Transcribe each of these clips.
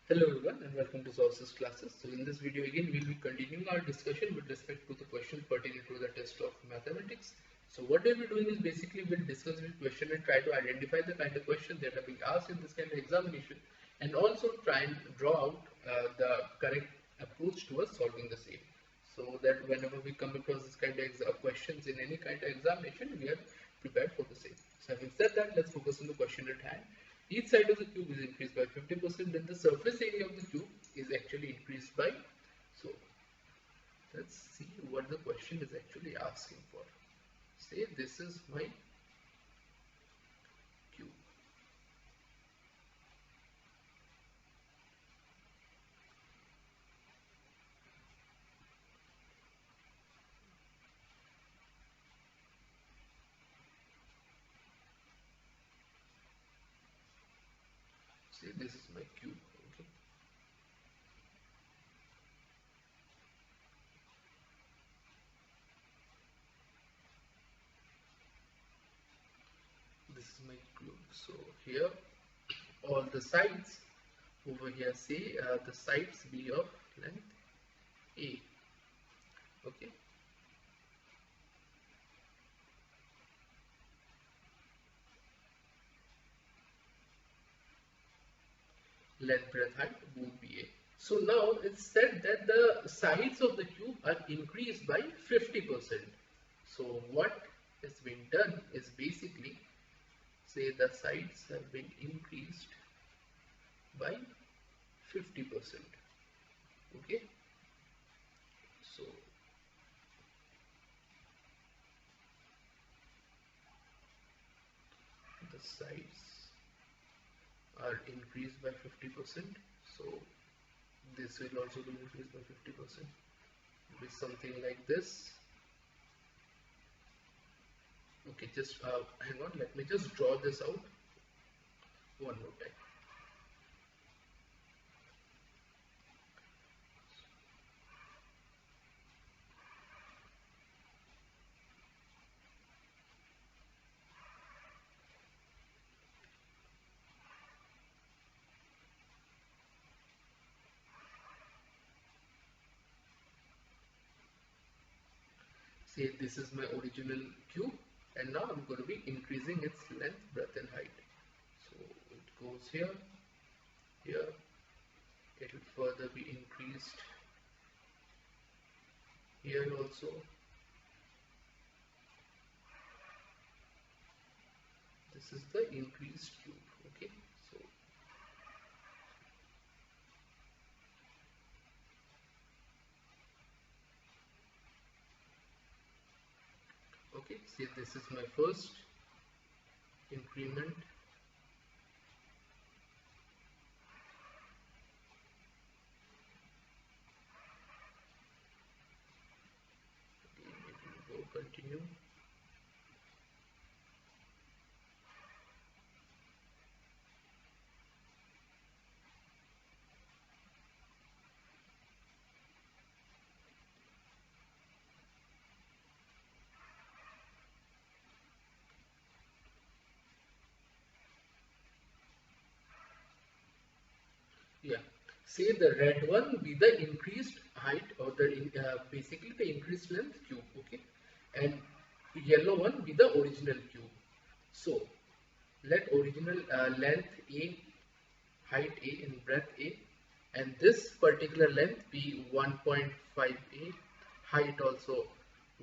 Hello everyone and welcome to Sources classes. So in this video again we will be continuing our discussion with respect to the question pertaining to the test of mathematics. So what we will be doing is basically we'll discuss the question and try to identify the kind of questions that are being asked in this kind of examination, and also try and draw out the correct approach towards solving the same, so that whenever we come across this kind of questions in any kind of examination, we are prepared for the same. So having said that, let's focus on the question at hand. Each side of the cube is increased by 50%, then the surface area of the cube is actually increased by. So let's see what the question is actually asking for. Say this is my cube. Say this is my cube. Okay. This is my cube. So here all the sides over here, say the sides be of length A. Okay. Length, breadth, height both be A. So now it's said that the sides of the cube are increased by 50%. So what has been done is basically, say the sides have been increased by 50%. Okay. So the sides are increased by 50%. So this will also be increased by 50%. It will be something like this. Okay, just hang on, let me just draw this out one more time. Say this is my original cube, and now I'm going to be increasing its length, breadth and height. So it goes here, here, it will further be increased here also. This is the increased cube. Okay, so okay, see this is my first increment. Again it will go continue. Yeah, say the red one be the increased height, or the basically the increased length cube. Okay, and yellow one be the original cube. So let original length A, height A and breadth A, and this particular length be 1.5A, height also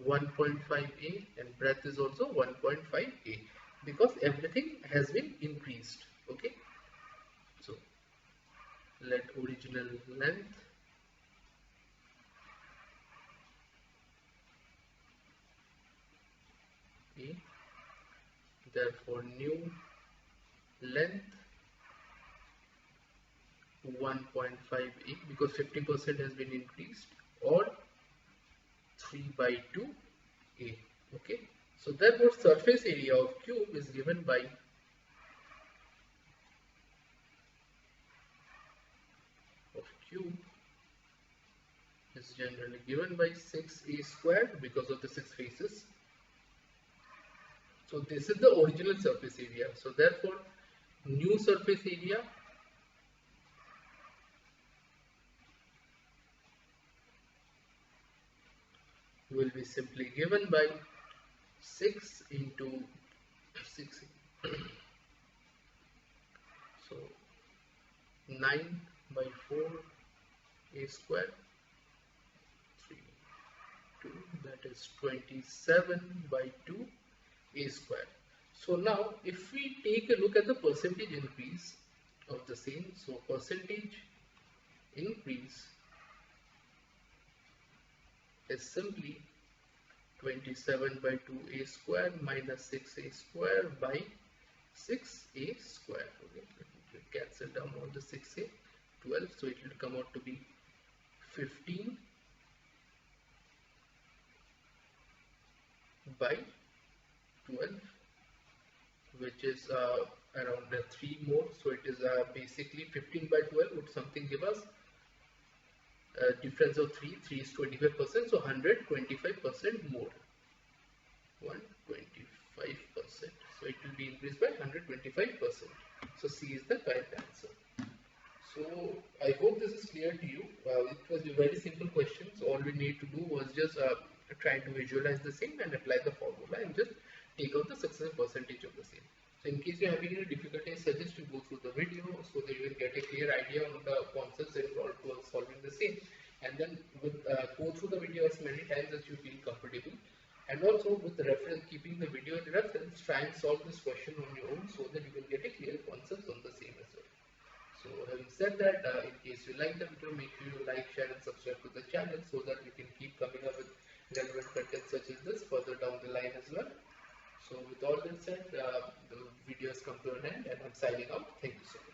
1.5A, and breadth is also 1.5A, because everything has been increased. Okay, so let original length A, therefore new length 1.5A, because 50% has been increased, or 3/2A. Okay, so therefore surface area of cube is given by cube is generally given by 6A squared, because of the 6 faces. So this is the original surface area. So therefore new surface area will be simply given by 6 into 6. So 9 by 4 a square, 3, 2, that is 27 by 2 a square. So now if we take a look at the percentage increase of the same, so percentage increase is simply 27 by 2a square minus 6a square by 6a square. Okay, let me cancel down all the 6a, 12, so it will come out to be 15 by 12, which is around 3 more, so it is basically 15 by 12 would something give us a difference of 3 is 25%, so 125% more, 125%, so it will be increased by 125%. So C is the correct answer. So I hope this is clear to you. It was a very simple question, so all we need to do was just try to visualize the same and apply the formula and just take out the success percentage of the same. So in case you are having any difficulty, I suggest you go through the video so that you will get a clear idea on the concepts involved towards solving the same, and then go through the video as many times as you feel comfortable. And also with the reference, keeping the video in reference, try and solve this question on your own so that you will get a clear concept on the same as well. So having said that, in case you like the video, make sure you like, share and subscribe to the channel so that we can keep coming up with relevant content such as this further down the line as well. So with all that said, the video has come to an end and I'm signing out. Thank you so much.